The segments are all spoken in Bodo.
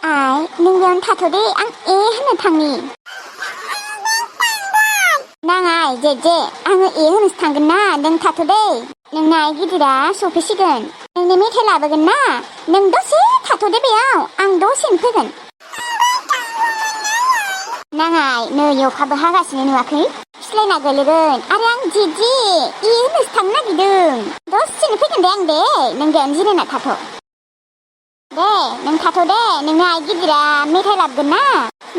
आइ नों बेयावनो थाथ'दे आं होननो थांनि नाङा जे आङो होनोसो थांगोन ना नों थाथ'दे नोंना आइ गिदिरा सफैसिगोन नोंनो मेथाइ लाबोगोन ना नों दसे थाथ'दे बेयाव आं दसेनो फैगोन नाङा नै अखाबो हागासिनो नुवाखै फिस्लायना गोलैगोन आरो आं जे होनोसो थांनो नागिरदों दसेनो फैगोन दे आं दे नों बेयावनो जिरायना थाथ' दे नों थाथ' दे नोंनो आइ गिदिरा मेथाइ लाबोगोन ना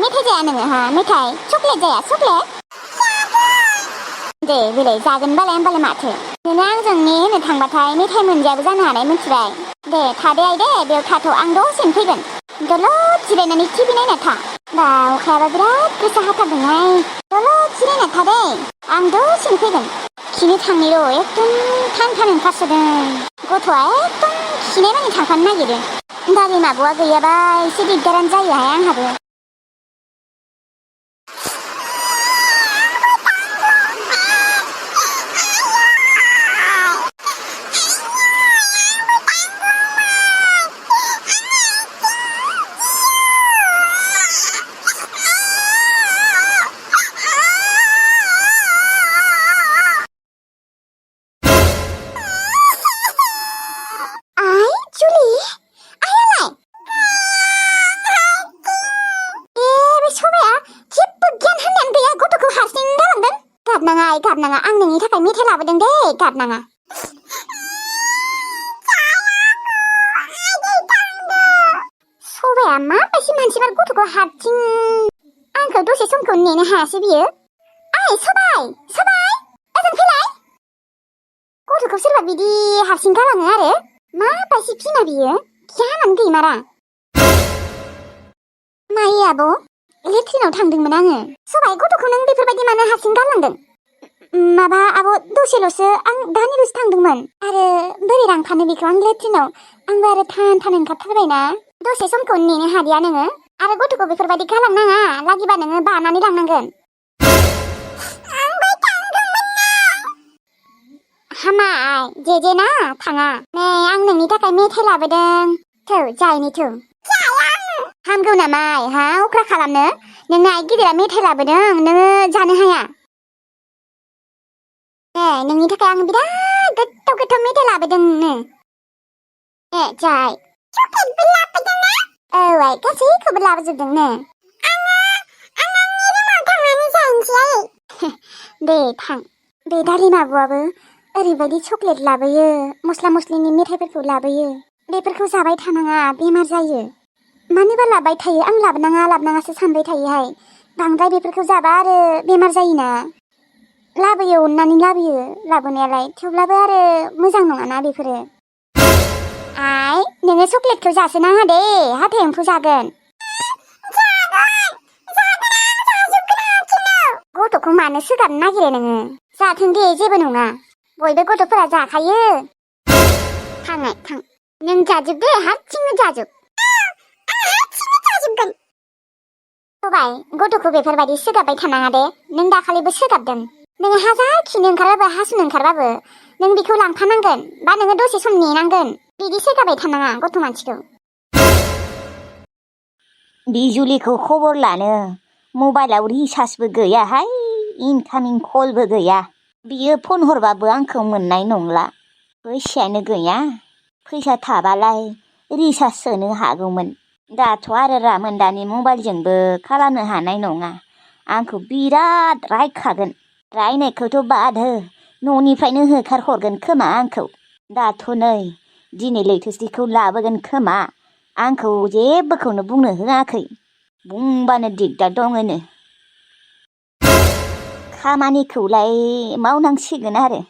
मेथाइ जाया नोङो हा मेथाइ चक्लेट जाया चक्लेट दे बेलाय जागोनबालाय होमबालाय माथो नोङो आंजों होनो थांबाथाय मेथाइ मोनजायाबो जानो हानाय मिथिबाय दे थादे आइ दे बेयाव थाथ' आं दसेनो फैगोन दलद जिरायनानै टिभि नायना था दा अखायाबा बिराद गोसा हाथारदोंहाय दलद जिरायना था दे आं दसेनो फैगोन खिनो थांनि र' एकदम थान ओंखारसोदों गथ'आ एकदम खिनाय मानि थांफानो नागिरो गारि माबुआ गैयाबा एसे दिगदारानो जायोहाय आंहाबो गाबनाङा आं नोंनि थाखाय मेथाइ लाबोदों दे गाबनाङा सबाया माबायदि मानसिफोर गथ'खौ हारसिं आंखौ दसे समखौ नेनो हायासै बियो ओइ सबाय ओजों फैलाय गथ'खौ सोरबा बिदि हारसिं गालाङो आरो माबायदि बिमा बियो गियानानो गैमारा मायै आब' लेट्रिनाव थांदोंमोन आङो सबाय गथ'खौ नों बेफोरबायदि मानो हारसिं गालांदों माबा आब' दसेल'सो आं दानिल'सो थांदोंमोन आरो बोरै लांफानो बेखौ आं लेट्रिनाव आंबो आरो थान ओंखारथारबायना दसे समखौ नेनो हादिया नोङो आरो गथ'खौ बेफोरबायदि गालांनाङा लागिबा नोङो बानानै लांनांगोन हामा जे ना थाङा नै आं नोंनि थाखाय मेथाइ लाबोदों थौ जायनि थौ हामगौ नामा हा अख्रा खालामनो नोंना आइ गिदिरा मेथाइ लाबोदों नोङो जानो हाया नोंनि थाखाय आं बिराद गोथाव मेथाइ लाबोदोंनो जाय चकलेटबो लाबोदोंना औ आइ गासैखौबो लाबोजोबदोंनो दे थां बे दालिमा आब'आबो ओरैबायदि चकलेट लाबोयो मस्ला मस्लिनि मेथाइफोरखौ लाबोयो बेफोरखौ जाबाय थानाङा बेमार जायो मानोबा लाबाय थायो आं लाबोनाङासो सानबाय थायोहाय बांद्राय बेफोरखौ जाबा आरो बेमार जायोना लाबोयो अननानै लाबोयो लाबोनायालाय थेवब्लाबो आरो मोजां नङाना बेफोरो आइ नोङो चकलेटखौ जासोनाङा दे हाथाय एम्फौ जागोन गथ'खौ मानो सोगाबनो नागिरो नोङो जाथों दे जेबो नङा बयबो गथ'फोरा जाखायो थां नों जाजोब दे हारसिंनो जाजोब सबाय गथ'खौ बेफोरबायदि सोगाबबाय थानाङा दे नों दाखालिबो सोगाबदों नोङो हाजार खिनो ओंखारबाबो हासुनो ओंखारबाबो नों बेखौ लांफानांगोन बा नोङो दसे सम नेनांगोन बिदि सोगाबाय थानाङा गथ' मानसिखौ बिजुलिखौ खबर लानो मबाइलाव रिसार्जबो गैयाहाय इनकामिं कलबो गैया बियो फन हरबाबो आंखौ मोननाय नंला फैसायानो गैया फैसा थाबालाय रिसार्ज सोनो हागौमोन दाथ' आरो रामोनदानि मबाइलजोंबो खालामनो हानाय नङा आंखौ बिराद रायखागोन रायनायखौथ' बाद हो न'निफ्रायनो होखारहरगोन खोमा आंखौ दाथ' नै दिनै लैथोस्रिखौ लाबोगोन खोमा आंखौ जेबोखौनो बुंनो होआखै बुंबानो दिगदार दङनो खामानिखौलाय मावनांसिगोन आरो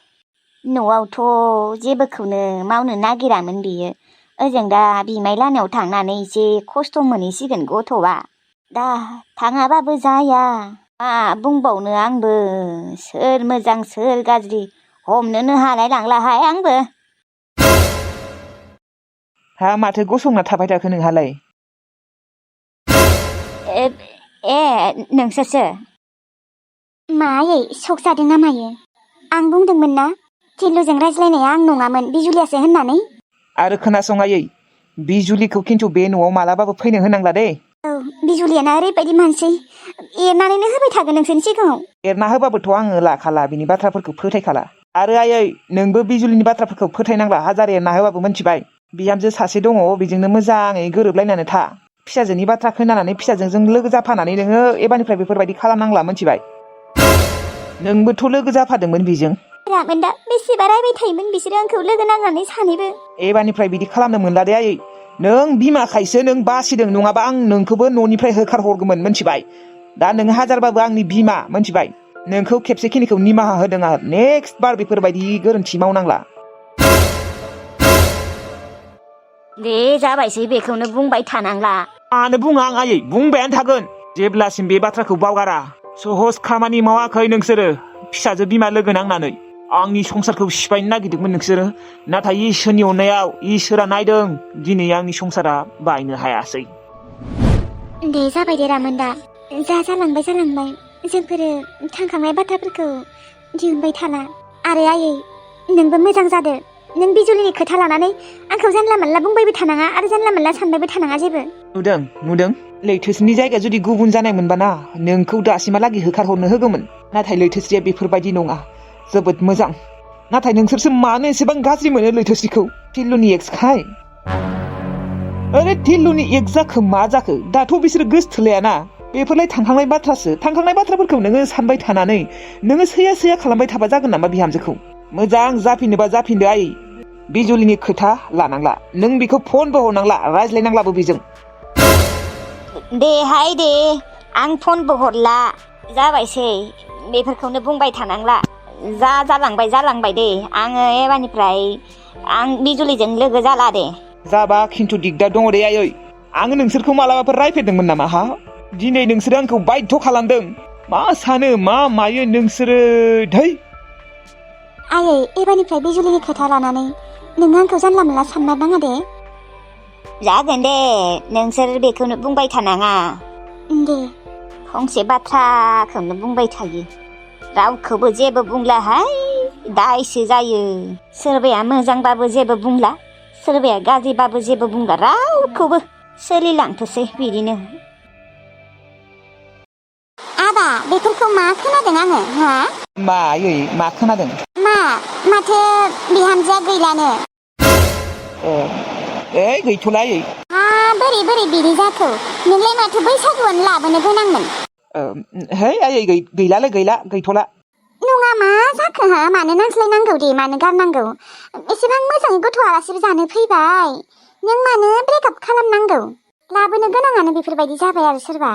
न'आवथ' जेबोखौनो मावनो नागिरामोन बियो ओजों दा बिमाय लानायाव थांनानै एसे खस्थ' मोनहैसिगोन गथ'आ दा थाङाबाबो जाया मा बुंबावनो आंबो सोर मोजां सोर गाज्रि हमनोनो हालाय लांलाहाय आंबो हा माथो गसंना थाबाय थाखो नोंहालाय नोंसोरसो मायै सक जादों ना मायो आं बुंदोंमोन ना थिलुजों रायज्लायनाया आं नङामोन बिजुलियासो होननानै आरो खोनासं आयै बिजुलिखौ खिन्थु बे न'आव मालाबाबो फैनो होनांला दे। औ बिजुलियाना ओरैबायदि मानसि एरनानैनो होबाय थागोन नोंसोरनि सिगाङाव। एरना होबाबोथ' आङो लाखाला बिनि बाथ्राफोरखौ फोथायखाला। आरो आयै नोंबो बिजुलिनि बाथ्राफोरखौ फोथायनांला हाजार एरना होबाबो मिन्थिबाय। बिहामजो सासे दङ बेजोंनो मोजाङै गोरोबलायनानै था। फिसाजोनि बाथ्रा खोनानानै फिसाजोजों लोगो जाफानानै नोङो एबारनिफ्राय बेफोरबायदि खालामनांला मिन्थिबाय। नोंबोथ' लोगो जाफादोंमोन बेजों। रामोनदा बेसेबा रायबाय थायोमोन बिसोरो आंखौ लोगो नांनानै सानैबो। एबारनिफ्राय बिदि खालामनो मोनला दे आयै। नों बिमाखायसो नों बासिदों नङाबा आं नोंखौबो न'निफ्राय होखारहरगौमोन मिन्थिबाय। दा नों हाजारबाबो आंनि बिमा मिन्थिबाय। नोंखौ खेबसेखिनिखौ निमाहा होदों आं नेक्स्ट बार बेफोरबायदि गोरोन्थि मावनांला। दे जाबायसै बेखौनो बुंबाय थानांला। मानो बुङा आं आयै बुंबायानो थागोन जेब्लासिम बे बाथ्राखौ बावगारा। सहस खामानि मावाखै नोंसोरो फिसाजो बिमा लोगो नांनानै। आंनि संसारखौ सिफायनो नागिरदोंमोन नोंसोरो नाथाय इसोरनि अननायाव इसोरा नायदों दिनै आंनि संसारा बायनो हायासै। दे जाबाय दे रामोनदा जा जालांबाय जोंफोरो थांखांनाय बाथ्राफोरखौ दिहुनबाय थाला। आरो आयै नोंबो मोजां जादो। नों बिजुलिनि खोथा लानानै आंखौ जानला मोनला बुंबायबो थानाङा आरो जानला मोनला सानबायबो थानाङा जेबो। नुदों लैथोस्रिनि जायगाया जुदि गुबुन जानाय मोनबाना नोंखौ दासिमहालागै होखारहरनो होगौमोन। नाथाय लैथोस्रिया बेफोरबायदि नङा जोबोद मोजां। नाथाय नोंसोरसो मानो एसेबां गाज्रि मोनो लैथोस्रिखौ टिल्लुनि एक्सखाय। अरे टिल्लुनि एक्स जाखो मा जाखो दाथ' बिसोरो गोसथोलायाना बेफोरलाय थांखांनाय बाथ्रासो। थांखांनाय बाथ्राफोरखौ नोङो सानबाय थानानै नोङो सैया खालामबाय थाबा जागोन नामा बिहामजोखौ। मोजां जाफिनोबा जाफिनदो आयै। बिजुलिनि खोथा लानांला नों बेखौ फनबो हरनांला रायज्लायनांलाबो बेजों। देहाय दे आं फनबो हरला जाबायसै बेफोरखौनो बुंबाय थानांला। जालांबाय दे आङो एबारनिफ्राय आं बिजुलिजों लोगो जाला दे। जाबा खिन्थु दिगदार दङ दे आयै। आङो नोंसोरखौ मालाबाफोर रायफेरदोंमोन नामा हा? दिनै नोंसोरो आंखौ बाध्य खालामदों। मा सानो मा मायो नोंसोरो धै। आयै एबारनिफ्राय बिजुलिनि खोथा लानानै नों आंखौ जानला मोनला साननो नाङा दे। जागोन दे नोंसोर बेखौनो बुंबाय थानाङा। दे फंसे बाथ्राखौनो बुंबाय थायो रावखौबो जेबो बुंलाहाय दायसो जायो। सोरबाया मोजांबाबो जेबो बुंला सोरबाया गाज्रिबाबो जेबो बुंला रावखौबो सोलिलांथोसै बिदिनो। आबा बेफोरखौ मा खोनादों आङो हा? मा आयै मा खोनादों? माथो बिहामजोआ गैलानो। गैथ'ला आयै। बोरै बिदि जाखो नोंलाय माथो बैसागुआवनो लाबोनो गोनांमोन। है आयै गैथ'ला। नङा मा जाखो हा मानो नांज्लायनांगौ दे मानो गारनांगौ। एसेबां मोजाङै गथ' आलासिबो जानो फैबाय नों मानो ब्रेकआप खालामनांगौ। लाबोनो गोनाङानो बेफोरबायदि जाबाय आरो सोरबा।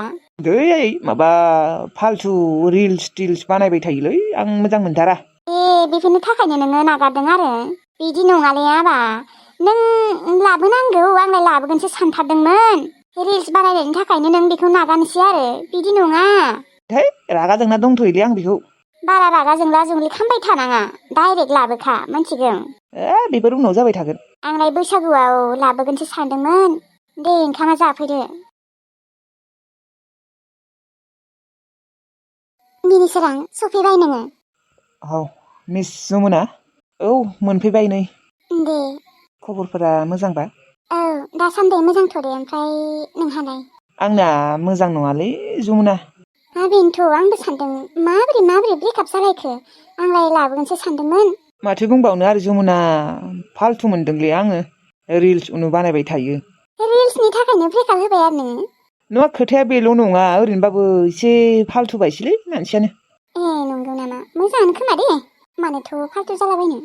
दै आयै माबा फालतु रिल्स टिल्स बानायबाय थायोलै आं मोजां मोनथारा। बेफोरनि थाखायनो नोङो नागारदों आरो बिदि नङालै आबा नों लाबोनांगौ आंलाय लाबोगोनसो सानथारदोंमोन। रिल्स बानायनायनि थाखायनो नों बेखौ नागारनोसै आरो बिदि नङा। है रागा जोंना दंथ'योलै आं बेखौ। बारा रागा जोंलि खालामबाय थानाङा डाइरेक्ट लाबोखा मिन्थिगों। बेफोर उनाव जाबाय थागोन। आंलाय बैसागुआव लाबोगोनसो सानदोंमोन। दे ओंखामा जाफैदो। मिनिसोरां सफैबाय नोङो? औ मिस जमुना औ मोनफैबाय नै। दे खबरफोरा मोजांबा? औ दासान्दि मोजांथ' दे ओमफ्राय नोंहालाय? आंना मोजां नङालै जमुना। बेनोथ' आंबो सानदों माबोरै ब्रेकआप जालायखो आंलाय लाबोगोनसो सानदोंमोन। माथो बुंबावनो आरो जमुना फाल्थु मोनदोंलै आङो रिल्स बानायबाय थायो। रिल्सनि थाखायनो ब्रेकआप होबाय आरो नोङो? नङा खोथाया बेल' नङा ओरैनोबाबो एसे फाल्थु बायसैलै मानसियानो। नंगौ नामा मोजाङानो खोमा दे मानोथ' फाल्थु जालाबायनो।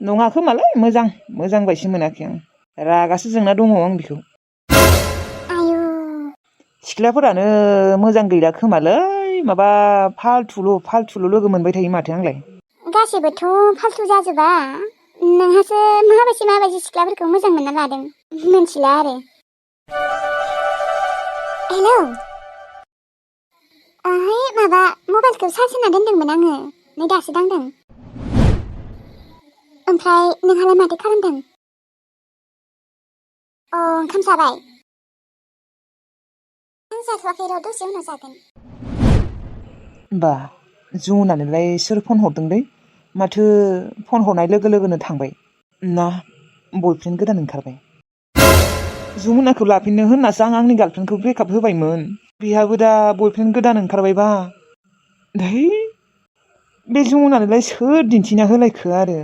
नङा खोमालै मोजां बायसो मोनाखै आं रागासो जोंना दङ आं बेखौ। आयु सिख्लाफोरानो मोजां गैला खोमालै माबा फाल्थुल' लोगो मोनबाय थायो माथो आंलाय। गासैबोथ' फाल्थु जाजोबा नोंहासो माबायदि सिख्लाफोरखौ मोजां मोनना लादों मिन्थिला आरो। हेलौ माबा मबाइलखौ चार्ज होना दोनदोंमोन आङो नै दासो दांदों। ओमफ्राय नोंहालाय माथो खालामदों? ओंखाम जाबाय? आं जाथ'वाखै र' दसे उनाव जागोन। बा जमुनानोलाय सोर फन हरदोंलै माथो फन हरनाय लोगो लोगोनो थांबाय ना बयफ्रेन्ड गोदान ओंखारबाय। जमुनाखौ लाफिननो होननासो आं आंनि गार्लफ्रेन्डखौ ब्रेकआप होबायमोन। बेहाबो दा बयफ्रेन्ड गोदान ओंखारबायबा। धै बे जमुनानोलाय सोर दिन्थिना होलायखो आरो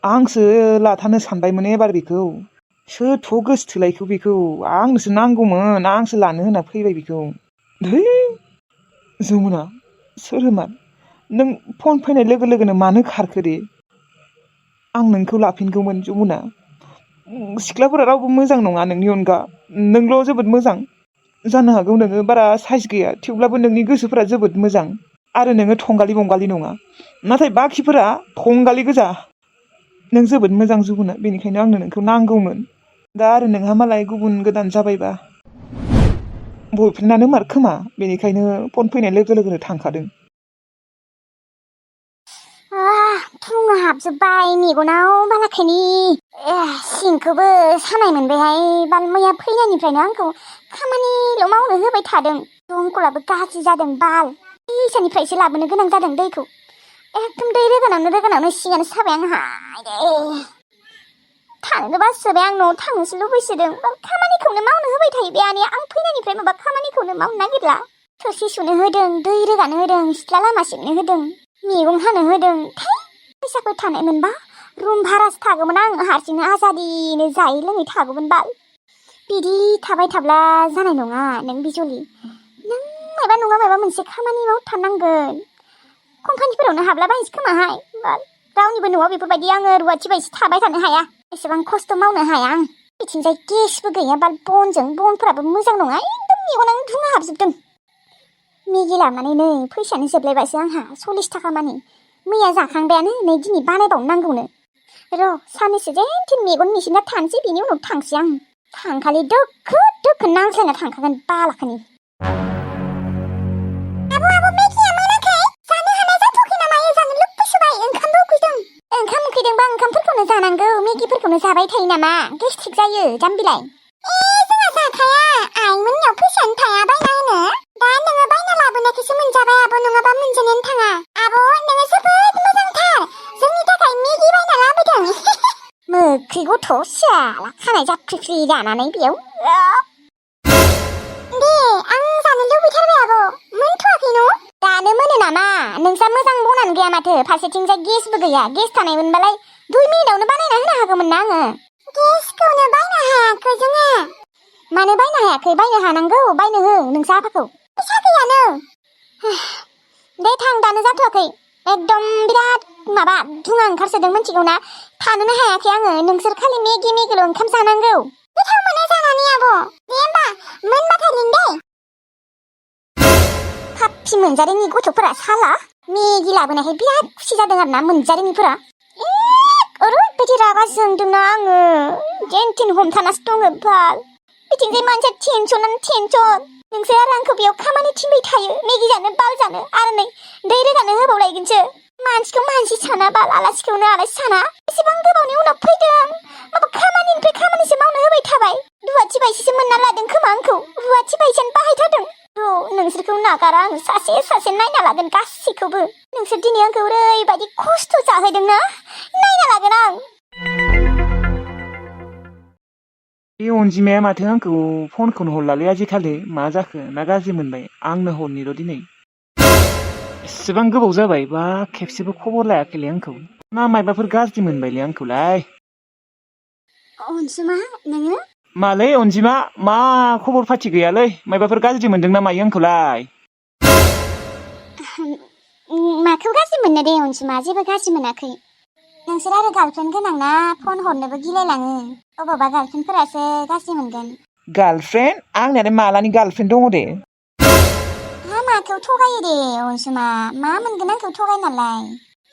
आंसो लाथानो सानबायमोन एबार बेखौ। सोरथ' गोसोथोलायखो बेखौ आंनोसो नांगौमोन आंसो लानो होनना फैबाय बेखौ। धै जमुना सोरमार नों फन फैनाय लोगो लोगोनो मानो खारखो दे? आं नोंखौ लाफिनगौमोन जमुना। सिख्लाफोरा रावबो मोजां नङा नोंनि अनगा, नोंल' जोबोद मोजां। जानो हागौ नोङो बारा साइज गैया थेवब्लाबो नोंनि गोसोफोरा जोबोद मोजां आरो नोङो थंगालि बंगालि नङा, नाथाय बाखिफोरा थंगालि गोजा। नों जोबोद मोजां जमुना, बेनिखायनो आंनो नोंखौ नांगौमोन। दा आरो नोंहा मालाय गुबुन गोदान जाबायबा बयफ्रेन्डआनो मार खोमा, बेनिखायनो फन फैनाय लोगो लोगोनो थांखादों। फुङाव हाबजोब्बाय मेगनाव बालाखेनि सिंखौबो सानाय मोनबायहाय। मैया फैनायनिफ्रायनो आंखौ खामानिल' मावनो होबाय थादों। दंखलाबो गाज्रि जादों बाल। दैसानिफ्रायसो लाबोनो गोनां जादों दैखौ। एकदम दै रोगानावनो सिङानो साबाय आंहा। थानोनो बासोबाय आं, न'आव थांनोसो लुबैसोदों। खामानिखौनो मावनो होबाय थायो बे आनैया। आं फैनायनिफ्राय माबा खामानिखौनो मावनो नागिरला। थोरसि सुनो होदों, दै रोगानो होदों, सिथ्ला लामा सिबनो होदों, मैगं हानो होदों। फैसाफोर थानाय मोनबा रुम भारासो थागौमोन आं, हारसिंनो आजादिनो जायै लोङै थागौमोन बाल। बिदि थाबाय थाब्ला जानाय नङा नों बिजलि। नों माबा नङा माबा मोनसे खामानि मावथारनांगोन। कम्पानिफोरावनो हाबला बायनोसै खोमाहाय बाल। रावनिबो न'आव बेफोरबायदि आङो रुवाथि बायदि थाबाय थानो हाया। एसेबां खस्थ' मावनो हाया आं। बिथिंजाय गेसबो गैया बाल, बनफोराबो मोजां नङा। एकदम मेगनानो धुङा हाबजोबदों। मेगि लानानै नै फैसायानो जोबलायबायसो आंहा 40 थाखा मानि। मैया जाखांबायानो, नै दिनै बानायबावनो नांगौनो। र' साननैसो जेनथेन मेगन मिसिना थानोसै, बिनि उनाव थांसै आं। थांखालि दोखो नांज्लायना थांखागोन बालाखानि। आब' मेगिया मोनाखै? जानो हानाय जाथ'आखै नामा? जानो लुबैसोबाय, ओंखामबो उखैदों। ओंखाम उखैदोंबा ओंखामफोरखौनो जानांगौ, मेगिफोरखौनो जाबाय थायो नामा? गेस्ट्रिक जायो जाम्बिलाय। जोंहा जाखाया, आइमोननियाव फैसायानो थाया बायना होनो। दा नोङो बायना लाबोनायखौसो मोनजाबाय आब', नङाबा मोनजानायानो थाङा। आब' नोङो जोबोद मोजांथार, जोंनि थाखाय मेगि बायना लाबोदों। मोख्रि गथ' सियाला खानाय जाख्रिख्रि जानानै बेयाव। दे आं जानो लुबैथारबाय आब', मोनथ'आखै न'? दानो मोनो नामा? नोंसा मोजां बनानो गैया माथो, फारसेथिंजाय गेसबो गैया। गेस थानायमोनबालाय 2 मिनिटावनो बानायना होनो हागौमोन ना आङो। गेसखौनो बायनो हायाखै जोङो। मानो बायनो हायाखै? बायनो हानांगौ, बायनो हो नोंसा आफाखौ। फैसा गैयानो। दे थां, दानो जाथ'आखै। एकदम बिराद माबा धुङा ओंखारसोदों मिथिगौ ना? थानोनो हायाखै आङो। नोंसोर खालि मेगिल' ओंखाम जानांगौ। गोथाव मोनो जानानै आब'। दे होमबा मोनबाथाय लिं दे। पाप्पि मोनजारोङि गथ'फोरा साला मेगि लाबोनायखाय बिराद खुसि जादों आरो ना मोनजारोङिफोरा। ओरैबायदि रागा जोंदोंना आङो, जेनथेन हमथानासो दङ बाल। बिथिंजाय मानसिया टेनसनानो टेनसन। नोंसोर आरो आंखौ बेयाव खामानि थिनबाय थायो, मेगि जानो बाल जानो, आरो नै दै रोगानो होबावलायगोनसो। मानसिखौ मानसि साना बाल, आलासिखौनो आलासि साना। एसेबां गोबावनि उनाव फैदों, माबा खामानिनिफ्राय खामानिसो मावनो होबाय थाबाय। रुवाथि बायदिसो मोनना लादों खोमा आंखौ, रुवाथि बायदियानो बाहायथारदों। नोंसोरखौ नागारा आं, सासे नायना लागोन गासैखौबो। नोंसोर दिनै आंखौ ओरैबायदि खस्थ' जाहोदोंना, नायना लागोन आं। बे अनजिमाया माथो आंखौ फनखौनो हरलालै आजिखालि। मा जाखो ना गाज्रि मोनबाय? आंनो हरनिर' दिनै। एसेबां गोबाव जाबाय बा खेबसेबो खबर लायाखैलै आंखौ। ना मायबाफोर गाज्रि मोनबायलै आंखौलाय? अनजिमा नोङो? मालै अनजिमा, मा खबर पाथि गैयालै? मायबाफोर गाज्रि मोनदों ना मायो आंखौलाय? माखौ गाज्रि मोननो दे अनजिमा, जेबो गाज्रि मोनाखै। नोंसोर आरो गार्लफ्रेन्ड गोनां ना, फन हरनोबो गिलायलाङो। अबावबा गार्लफ्रेन्डफोरासो गाज्रि मोनगोन। गार्लफ्रेन्ड? आंनियानो मालानि गार्लफ्रेन्ड दङ दे? माखौ थगायो दे अनजिमा, मा मोनगोन आंखौ थगायनालाय?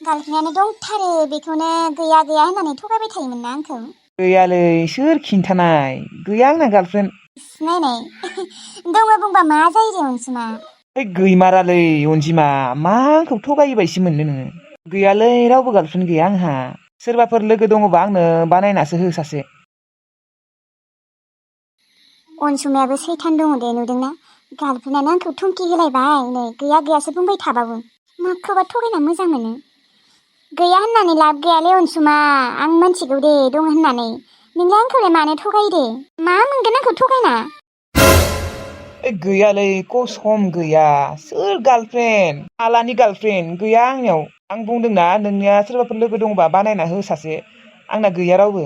गार्लफ्रेन्डआनो दंथारो, बेखौनो गैया होननानै थगायबाय थायोमोन ना आंखौ। गैयालै, सोर खिन्थानाय? गैया आंना गार्लफ्रेन्ड। नायनाय दङ बुंबा मा जायो दे अनजिमा? गैमारालै अनजिमा, मा आंखौ थगायोबायसो मोननो नोङो? गैयालै, रावबो गार्लफ्रेन्ड गैया आंहा। सोरबाफोर लोगो दङबा आंनो बानायनासो हो सासे। अनजिमायाबो सैथान दङ दे, नुदोंना? गार्लफ्रेन्डआनो आंखौ थुमखि होलायबाय, नै गैयासो बुंबाय थाबाबो। माखौबा थगायना मोजां मोनो। गैया होननानै लाब गैयालै अनसुमा, आं मिथिगौ दे दं होननानै। नोंलाय आंखौलाय मानो थगायो दे मा मोनगोन आंखौ थगायना गैयालै कसम गैया सोर गार्लफ्रेन्ड आलानि गार्लफ्रेन्ड गैया आंनियाव आं बुंदोंना नोंनिया सोरबाफोर लोगो दंबा बानायना हो सासे आंना गैया रावबो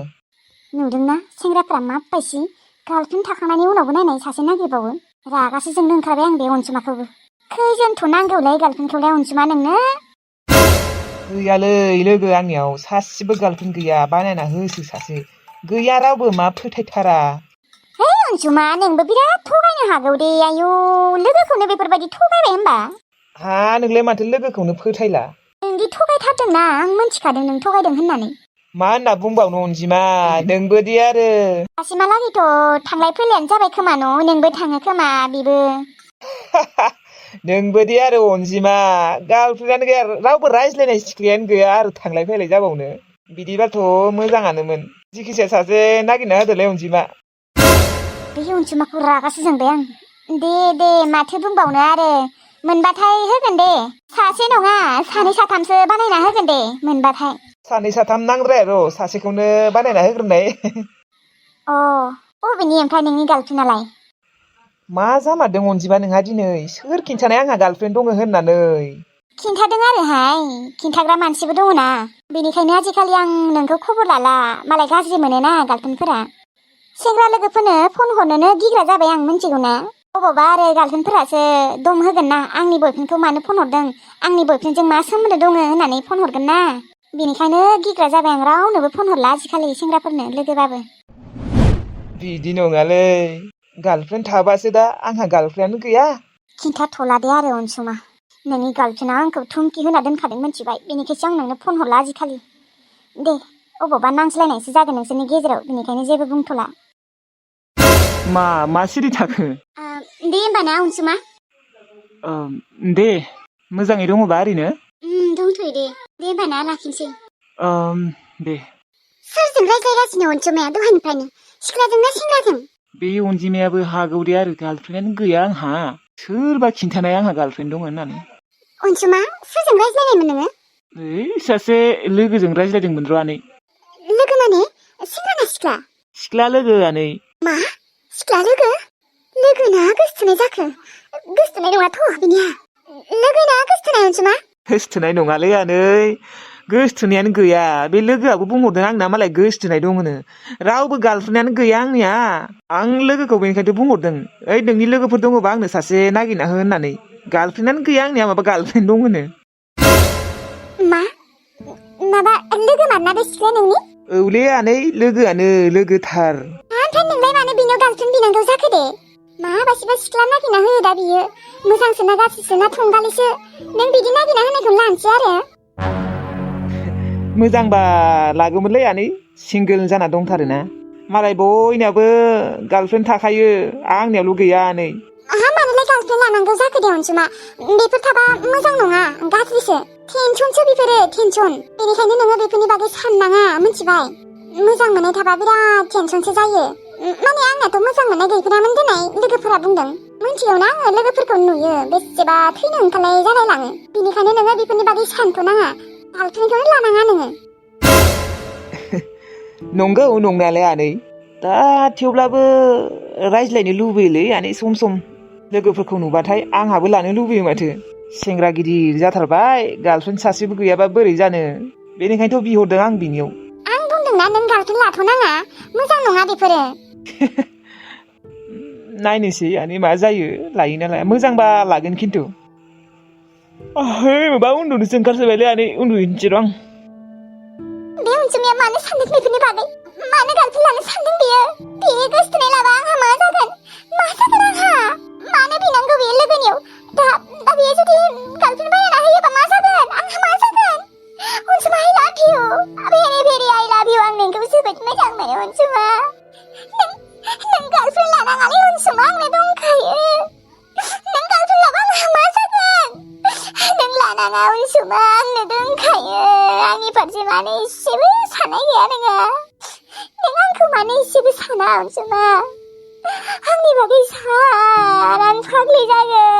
नुदोंना सेंग्राफ्रा माबायसि गार्लफ्रेन्ड थाखांनायनि उनावबो नायनाय सासे नागिरबावो रागासो जोंनो ओंखारबाय आं बे अनसुमाखौबो खैजोनथ' नांगौलाय गार्लफ्रेन्डखौलाय अनसुमा नोंनो गैयालै लोगो आंनियाव सासेबो गार्लफ्रेन्ड गैया बानायना होसो सासे गैया रावबो मा फोथायथारा है अनसुमा नोंबो बिराद थगायनो हागौ दे आयु लोगोखौनो बेफोरबायदि थगायबाय होमबा हा नोंलाय माथो लोगोखौनो फोथायला नोंदि थगायथारदोंना आं मोनथिखादों नों थगायदों होननानै मा होनना बुंबावनो अनजिमा नोंबोदि आरो दासिमहालागैथ' थांलाय फैलायानो जाबाय खोमा न' नोंबो थाङो खोमा बेबो नोंबोदि आरो अनजिमा गार्लफ्रेन्डआनो गैया रावबो रायज्लायनाय सिख्लायानो गैया आरो थांलाय फैलाय जाबावनो बिदिबाथ' मोजाङानोमोन जिखिजाया सासे नागिरना होदोलाय अनजिमा बे अनसुमाखौ रागासो जोंबाय आं दे माथो बुंबावनो आरो मोनबाथाय होगोन दे सासे नङा सानै साथामसो बानायना होगोन दे मोनबाथाय सानै साथाम नांद्राया र' सासेखौनो बानायना होग्रोनाय अबेनि ओमफ्राय नोंनि गार्लफ्रेन्डआलाय मा जामारदों अनजिमा नोंहा दिनै सोर खिन्थानाय आंहा गार्लफ्रेन्ड दङ होननानै खिन्थादों आरोहाय खिन्थाग्रा मानसिबो दङना बेनिखायनो आजिखालि आं नोंखौ खबर लाला मालाय गाज्रि मोनोना गार्लफ्रेन्डफोरा सेंग्रा लोगोफोरनो फन हरनोनो गिग्रा जाबाय आं मिन्थिगौना अबावबा आरो गार्लफ्रेन्डफोरासो दम होगोन ना आंनि बयफ्रेन्डखौ मानो फन हरदों आंनि बयफ्रेन्डजों मा सोमोन्दो दङ होननानै फन हरगोन ना बेनिखायनो गिग्रा जाबाय आं रावनोबो फन हरला आजिखालि सेंग्राफोरनो लोगोबाबो बिदि नङालै गार्लफ्रेन्ड थाबासो दा आंहा गार्लफ्रेन्डआनो गैया खिन्थाथ'ला दे आरो अनसुमा नोंनि गार्लफ्रेन्डआ आंखौ थुमखि होना दोनखादों मिन्थिबाय बेनिखायसो आं नोंनो फन हरला आजिखालि दे अबावबा नांज्लायनायसो जागोन नोंसोरनि गेजेराव बेनिखायनो जेबो बुंथ'ला मा सिरि थाखो दे होमबा ना अनसुमा दे मोजाङै दङबा ओरैनो दंथ'यो दे होमबा ना लाखिनोसै दे सोरजों रायज्लायगासिनो अनसुमाया दहायनिफ्रायनो सिख्लाजों ना सेंग्राजों बे अनजिमायाबो हागौ दे आरो गार्लफ्रेन्डआनो गैया आंहा सोरबा खिन्थानाय आंहा गार्लफ्रेन्ड दङ होननानै अनसुमा सोरजों रायज्लायनायमोन नोङो सासे लोगोजों रायज्लायदोंमोन र' आनै लोगो माने सेंग्रा ना सिख्ला लोगो आनै मा सिख्ला लोगोना गोसथोनाय जाखो गोसथोनाय नङाथ' बिनिया लोगोना गोसथोनाय अनसुमा गोसथोनाय नङालै आनै गोसथोनायानो गैया बे लोगोआबो बुंहरदों आंना मालाय गोसथोनाय दङनो रावबो गार्लफ्रेन्डआनो गैया आंनिया आं लोगोखौ बेनिखायनो बुंहरदों ओइ नोंनि लोगोफोर दङबा आंनो सासे नागिरना हो होननानै गार्लफ्रेन्डआनो गैया आंनिया माबा गार्लफ्रेन्ड दङनो माबा लोगो मारना बे सिख्लाया नोंनि औलै आनै लोगोआनो लोगोथार ओमफ्राय नोंलाय मानो बिनाव गार्लफ्रेन्ड बिनांगौ जाखो दे माबासिबा सिख्ला नागिरना होयो दा बियो मोजांसो ना गाज्रिसो ना थंगालिसो नों बिदि नागिरना होनायखौनो लानोसै आरो मोजांबा लागौमोनलै आनै सिंगोल जाना दंथारोना मालाय बयनाबो गार्लफ्रेन्ड थाखायो आंनियावल' गैया आनै मानोलाय गार्लफ्रेन्ड लानांगौ जाखो दे अनसुमा बेफोर थाबा मोजां नङा गाज्रिसो टेनसनसो बेफोरो टेनसन बेनिखायनो नोङो बेफोरनि बागै साननाङा मिथिबाय मोजां मोननाय थाबा बिराद टेनसनसो जायो माने आंनाथ' मोजां मोननाय गैफेरामोन दोननाय लोगोफोरा बुंदों मिथिगौना आङो लोगोफोरखौ नुयो बेसेबा थैनो ओंखारनाय जालायलाङो बेनिखायनो नोङो बेफोरनि बागै सानथ'नाङा गार्लफ्रेन्डखौनो लानाङा नोङो नंगौ नंनायालाय आनै दा थेवब्लाबो रायज्लायनो लुबैयोलै आनै सम सम लोगोफोरखौ नुबाथाय आंहाबो लानो लुबैयो माथो सेंग्रा गिदिर जाथारबाय गार्लफ्रेन्ड सासेबो गैयाबा बोरै जानो बेनिखायनोथ' बिहरदों आं बिनियाव आं बुंदोंना नों गार्लफ्रेन्ड लाथ'नाङा मोजां नङा बेफोरो नायनोसै आनै मा जायो लायो ना लाया मोजांबा लागोन खिन्थु माबा उन्दुनोसो ओंखारसोबायलै आनै उन्दुहैनोसै र' आं बे अनसुमाया मानो सानदों बेफोरनि बागै मानो गार्लफ्रेन्ड लानो सानदों बियो बिनि गोसथोनाय लाबा आंहा मा जागोन आंहा मानो बिनांगौ बियो लोगोनियाव दा बियो जुदि गार्लफ्रेन्ड बायना होयोबा मा जागोन आंहा मा जागोन अनसुमा I love you very I love you आं नोंखौ जोबोद मोजां मोनो अनसुमा नों गार्लफ्रेन्ड लानाङालै अनसुमा आंनो दंखायो नों गार्लफ्रेन्ड लाबा आंहा मा जागोन नों लानाङा अनसुमा आंनो दंखायो आंनि फारसे मानो एसेबो साननाय गैया नोङो नों आंखौ मानो एसेबो साना अनसुमा आंनि बागै सान आं फाग्लि जागोन